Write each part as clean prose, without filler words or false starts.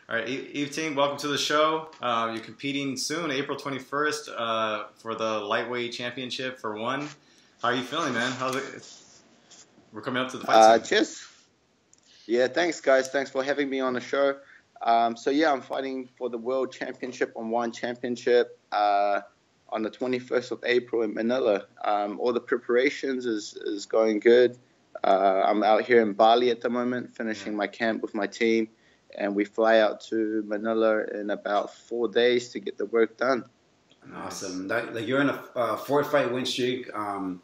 All right, Ev Ting, welcome to the show. You're competing soon, April 21st, for the lightweight championship for one. How are you feeling, man? How's it? We're coming up to the fight soon. Cheers. Yeah, thanks, guys. Thanks for having me on the show. I'm fighting for the World Championship on One Championship on the 21st of April in Manila. All the preparations is going good. I'm out here in Bali at the moment, finishing my camp with my team. And we fly out to Manila in about 4 days to get the work done. Awesome. You're in a 4-fight win streak, and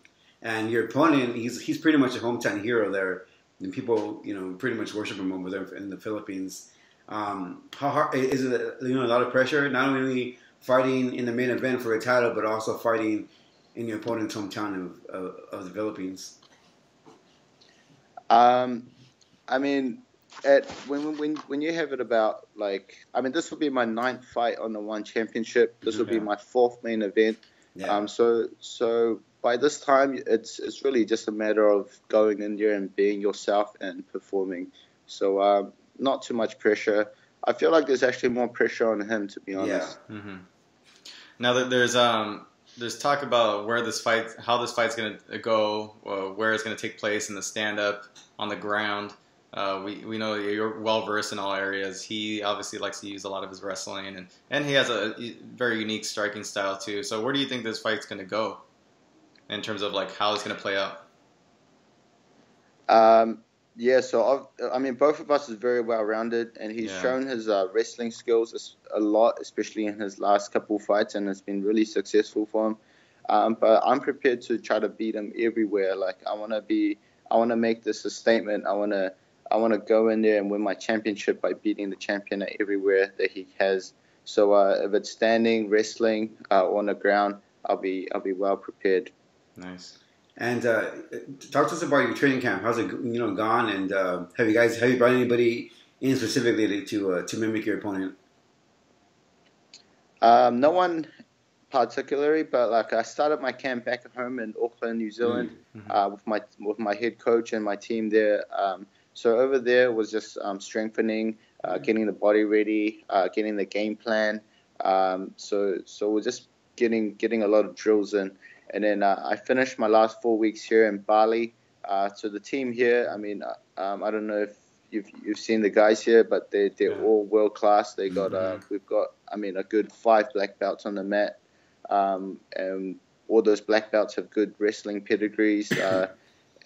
your opponent, he's pretty much a hometown hero there, and people pretty much worship him over there in the Philippines. How hard is it? A lot of pressure, not only fighting in the main event for a title, but also fighting in your opponent's hometown of the Philippines. When you have it about this will be my 9th fight on the One Championship. This will be my 4th main event. Yeah. So by this time it's really just a matter of going in there and being yourself and performing. So not too much pressure. I feel like there's actually more pressure on him, to be honest. Yeah. Mm-hmm. Now that there's talk about how this fight's gonna go, where it's gonna take place in the stand-up, on the ground. We know you're well versed in all areas. He obviously likes to use a lot of his wrestling, and he has a very unique striking style too. So where do you think this fight's going to go in terms of how it's going to play out? Both of us is very well rounded, and he's shown his wrestling skills a lot, especially in his last couple fights, and it's been really successful for him. But I'm prepared to try to beat him everywhere. I want to make this a statement. I want to go in there and win my championship by beating the champion everywhere that he has. So if it's standing, wrestling, on the ground, I'll be well prepared. Nice. And talk to us about your training camp. How's it gone? And have you brought anybody in specifically to mimic your opponent? No one particularly, but I started my camp back at home in Auckland, New Zealand, with my head coach and my team there. So over there was just strengthening, getting the body ready, getting the game plan. So we're just getting a lot of drills in. And then I finished my last 4 weeks here in Bali. So the team here, I don't know if you've seen the guys here, but they're all world class. We've got a good 5 black belts on the mat. And all those black belts have good wrestling pedigrees.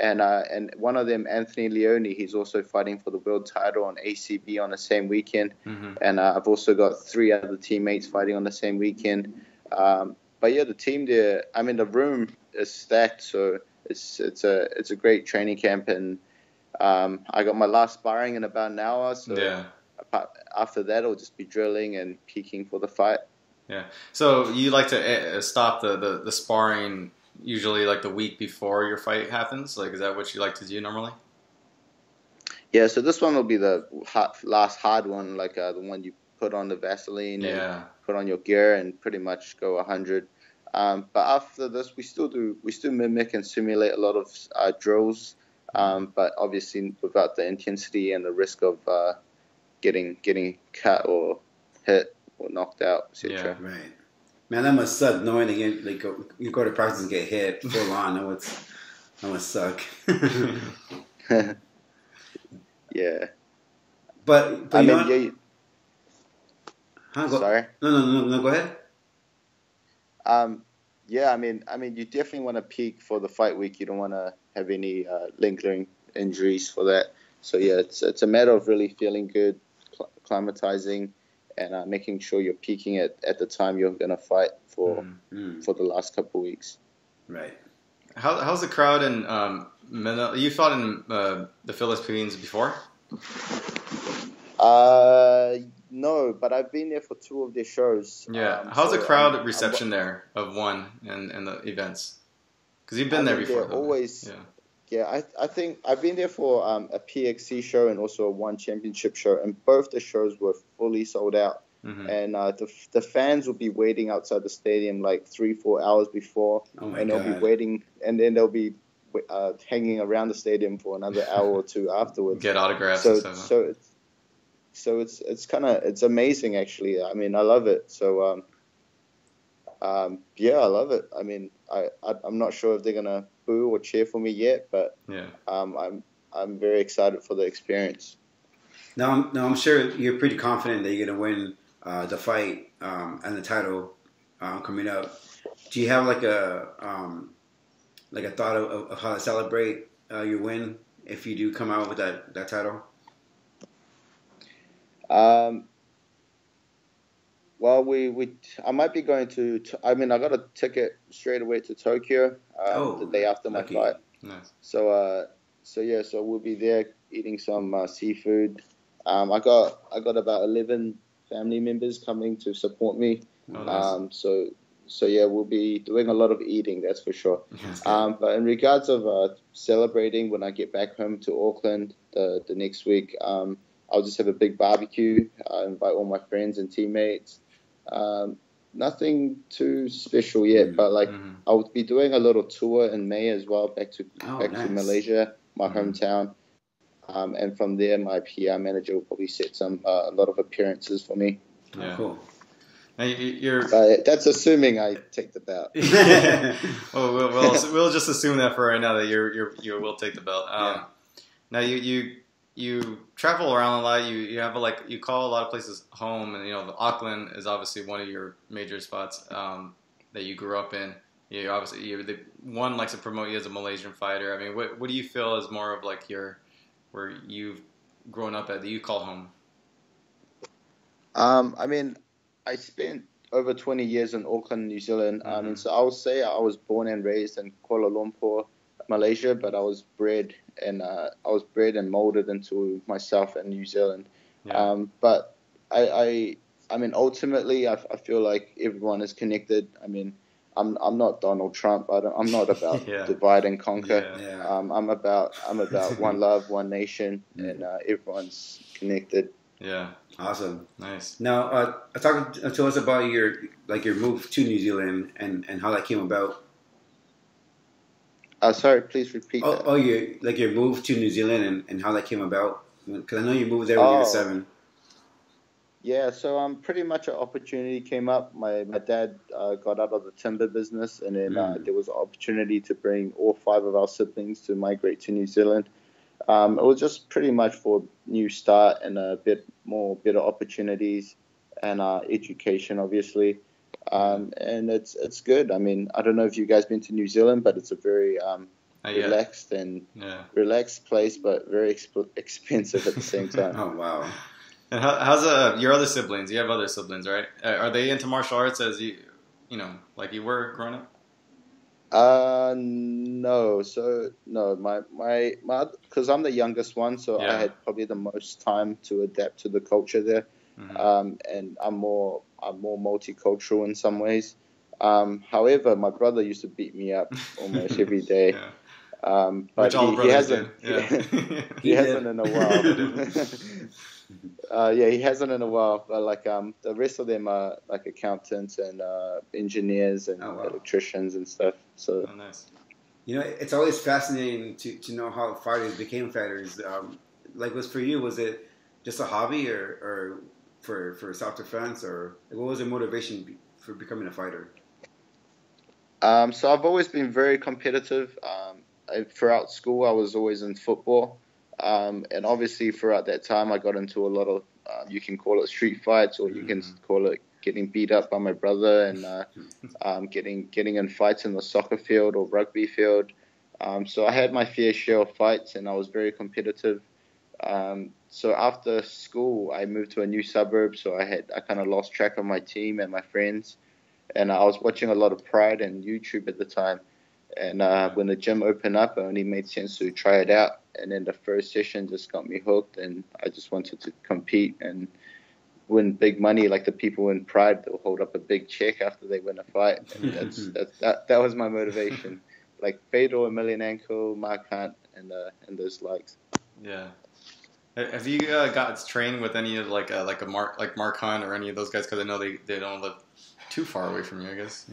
And one of them, Anthony Leone, he's also fighting for the world title on ACB on the same weekend. And I've also got 3 other teammates fighting on the same weekend. But yeah, the team there, the room is stacked, so it's a great training camp. And I got my last sparring in about an hour. So after that, I'll just be drilling and peaking for the fight. Yeah. So you like to stop the sparring usually the week before your fight happens? Is that what you like to do normally? Yeah, so this one will be the last hard one, the one you put on the Vaseline and put on your gear and pretty much go 100. But after this, we still mimic and simulate a lot of drills, but obviously without the intensity and the risk of getting cut or hit or knocked out, etc. Yeah, right. Man, that must suck knowing that you go to practice and get hit full on. That must suck. Yeah. But Sorry. No. Go ahead. You definitely want to peak for the fight week. You don't want to have any lingering injuries for that. So yeah, it's a matter of really feeling good, acclimatizing, and making sure you're peaking at the time you're going to fight for the last couple of weeks. Right. How's the crowd in Manila? You fought in the Philippines before? No, but I've been there for 2 of their shows. Yeah. How's the crowd reception there of One and the events? Because you've been there before. Always. Yeah, I think I've been there for a PXC show and also a One Championship show, and both the shows were fully sold out. And the fans will be waiting outside the stadium 3-4 hours before, and they'll be waiting, and then they'll be hanging around the stadium for another hour or 2 afterwards. Get autographs and stuff. So so it's amazing actually. I mean, I love it. So yeah, I love it. I mean, I'm not sure if they're gonna boo or cheer for me yet, but Yeah. I'm very excited for the experience. Now I'm sure you're pretty confident that you're gonna win the fight and the title coming up. Do you have like a thought of how to celebrate your win if you do come out with that title? Well, I might be going to. I mean, I got a ticket straight away to Tokyo the day after my lucky. fight. Nice. So yeah, so we'll be there eating some seafood. I got about 11 family members coming to support me. Oh, nice. So yeah, we'll be doing a lot of eating, that's for sure. Yes. But in regards of celebrating when I get back home to Auckland the next week, I'll just have a big barbecue. Invite all my friends and teammates. Nothing too special yet, but like I'll be doing a little tour in May as well, back to Malaysia, my hometown. And from there, my PR manager will probably set a lot of appearances for me. Yeah. Cool. Now you're that's assuming I take the belt. Well, we'll just assume that for right now that you will take the belt. Now you travel around a lot. You have you call a lot of places home, and Auckland is obviously one of your major spots that you grew up in. One likes to promote you as a Malaysian fighter. I mean, what do you feel is more of like where you've grown up at that you call home? I mean, I spent over 20 years in Auckland, New Zealand. And so I would say I was born and raised in Kuala Lumpur, Malaysia, but I was bred and molded into myself in New Zealand. Yeah. But I mean, ultimately, I feel like everyone is connected. I mean, I'm not Donald Trump. I'm not about divide and conquer. Yeah. I'm about one love, one nation, and everyone's connected. Yeah. Awesome. Nice. Now, talk to us about your move to New Zealand and how that came about. Sorry, please repeat that. Oh, your move to New Zealand and how that came about. Because I know you moved there when you were 7. Yeah, so pretty much an opportunity came up. My dad got out of the timber business, and then there was an opportunity to bring all 5 of our siblings to migrate to New Zealand. It was just pretty much for a new start and a bit more better opportunities and education, obviously. And it's good. I mean, I don't know if you guys been to New Zealand, but it's a very relaxed and relaxed place, but very expensive at the same time. Oh, wow. And how's your other siblings? You have other siblings, right? Are they into martial arts as you like you were growing up? No. So no, my because I'm the youngest one, so I had probably the most time to adapt to the culture there. And I'm more multicultural in some ways. However, my brother used to beat me up almost every day. But he hasn't. He hasn't in a while. He hasn't in a while. But the rest of them are like accountants and engineers and electricians and stuff. So nice. It's always fascinating to know how fighters became fighters. Was for you, was it just a hobby or for self-defense, or what was the motivation for becoming a fighter? So I've always been very competitive. Throughout school, I was always in football. And obviously throughout that time, I got into a lot of, you can call it street fights, or you can call it getting beat up by my brother, and getting in fights in the soccer field or rugby field. So I had my fair share of fights, and I was very competitive. So after school, I moved to a new suburb, so I kind of lost track of my team and my friends. And I was watching a lot of Pride and YouTube at the time. And when the gym opened up, it only made sense to try it out. And then the first session just got me hooked, and I just wanted to compete and win big money. Like the people in Pride, they'll hold up a big check after they win a fight. And that was my motivation. Like Fedor, Emelianenko, Mark Hunt, and those likes. Yeah. Have you got trained with any of like Mark Hunt or any of those guys? Because I know they don't live too far away from you, I guess.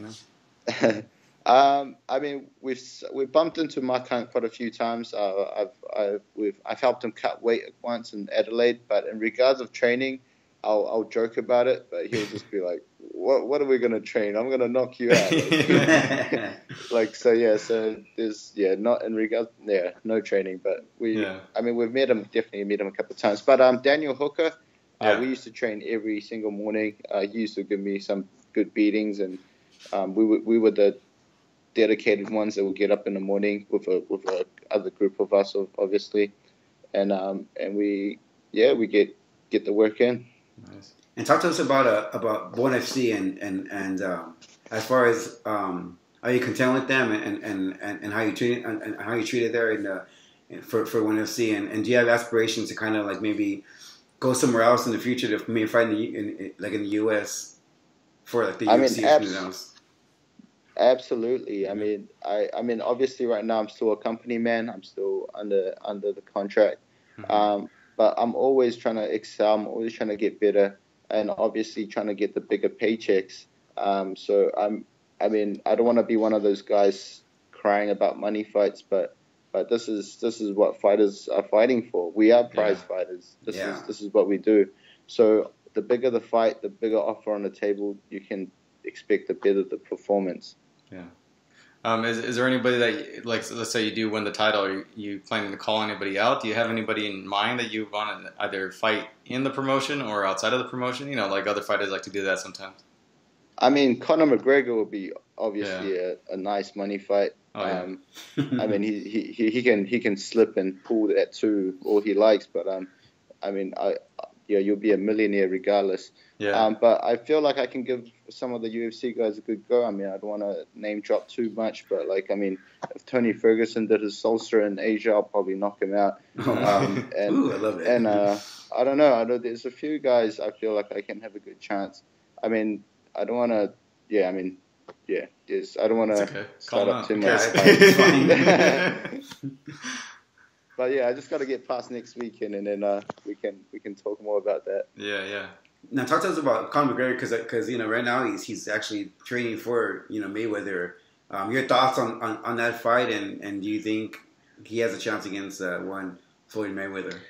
I mean, we've bumped into Mark Hunt quite a few times. I've helped him cut weight once in Adelaide, but in regards of training, I'll joke about it, but he'll just be like, "What are we gonna train? I'm gonna knock you out." So there's not in regards no training, but I mean we've definitely met him a couple of times. But Daniel Hooker, we used to train every single morning. He used to give me some good beatings, and we were the dedicated ones that would get up in the morning with a other group of us, obviously, and we get the work in. Nice. And talk to us about One FC and as far as are you content with them and how you treat and how you treat it there for One FC and do you have aspirations to kind of like maybe go somewhere else in the future to maybe fight in the US for like the UFC? Absolutely. I mean, obviously, right now I'm still a company man. I'm still under the contract, but I'm always trying to excel. I'm always trying to get better, and obviously trying to get the bigger paychecks. So I don't want to be one of those guys crying about money fights, but this is what fighters are fighting for. We are prize fighters. This is what we do. So the bigger the fight, the bigger offer on the table, you can expect the better the performance. Yeah. Is there anybody that, like, let's say you do win the title, are you planning to call anybody out? Do you have anybody in mind that you want to either fight in the promotion or outside of the promotion? You know, like other fighters like to do that sometimes. I mean, Conor McGregor would be obviously a nice money fight. I mean, he can slip and pull that too all he likes, but I mean, you'll be a millionaire regardless. Yeah. But I feel like I can give some of the UFC guys a good go. I mean, I don't want to name drop too much, but like, I mean, if Tony Ferguson did his Salsa in Asia, I'll probably knock him out. Ooh, I love it. And I don't know. There's a few guys I feel like I can have a good chance. I mean, I don't want to. Yeah, I mean, I don't want to start up too much. But yeah, I just got to get past next weekend, and then we can talk more about that. Yeah. Now talk to us about Conor McGregor because right now he's actually training for Mayweather. Your thoughts on that fight, and do you think he has a chance against one Floyd Mayweather?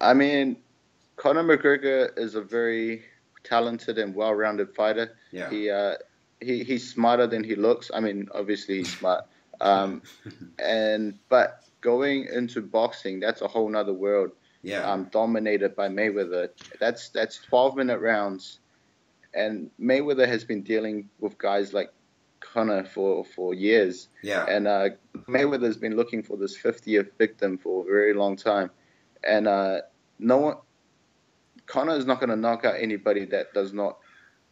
I mean, Conor McGregor is a very talented and well-rounded fighter. Yeah. He's smarter than he looks. I mean, obviously he's smart. But going into boxing, that's a whole nother world. Yeah. Dominated by Mayweather. That's 12-minute rounds, and Mayweather has been dealing with guys like Conor for years. Yeah. And Mayweather's been looking for this 50th victim for a very long time, and Conor is not going to knock out anybody that does not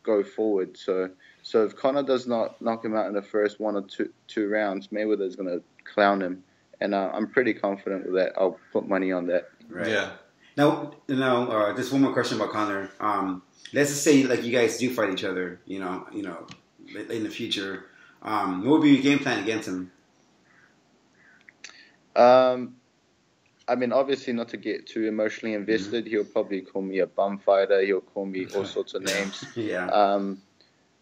go forward. So if Conor does not knock him out in the first one or two rounds, Mayweather is going to clown him. And I'm pretty confident with that. I'll put money on that. Right. Yeah. Now, just one more question about Conor. Let's just say like you guys do fight each other, in the future. What would be your game plan against him? I mean, obviously not to get too emotionally invested. He'll probably call me a bum fighter. He'll call me all sorts of names. Yeah.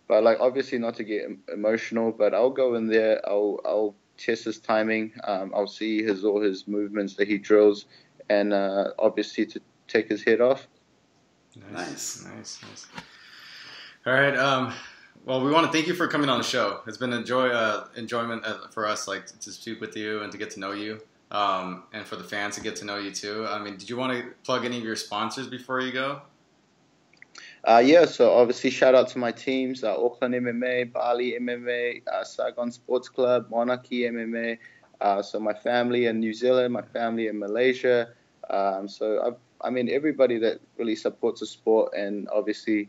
But like obviously not to get emotional. But I'll go in there. I'll test his timing. I'll see all his movements that he drills, and obviously to take his head off. Nice. All right. Well, we want to thank you for coming on the show. It's been enjoyment for us, like to speak with you and to get to know you, and for the fans to get to know you too. I mean, did you want to plug any of your sponsors before you go? So obviously shout out to my teams, Auckland MMA, Bali MMA, Saigon Sports Club, Monarchy MMA, so my family in New Zealand, my family in Malaysia, so everybody that really supports the sport, and obviously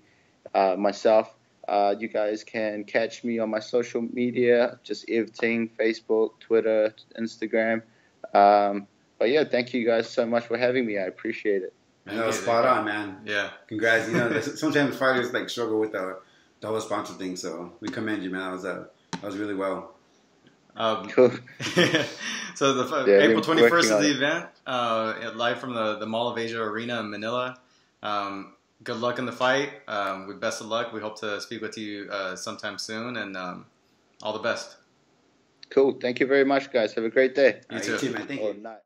myself. You guys can catch me on my social media, just Ev Ting, Facebook, Twitter, Instagram, but yeah, thank you guys so much for having me. I appreciate it. Spot on, man. Yeah. Congrats. Sometimes fighters like struggle with the whole sponsor thing, so we commend you, man. That was really well. Cool. So April 21st is the event, live from the Mall of Asia Arena in Manila. Good luck in the fight. Best of luck. We hope to speak with you sometime soon, and All the best. Cool. Thank you very much, guys. Have a great day. You too. Man. Thank you. Night.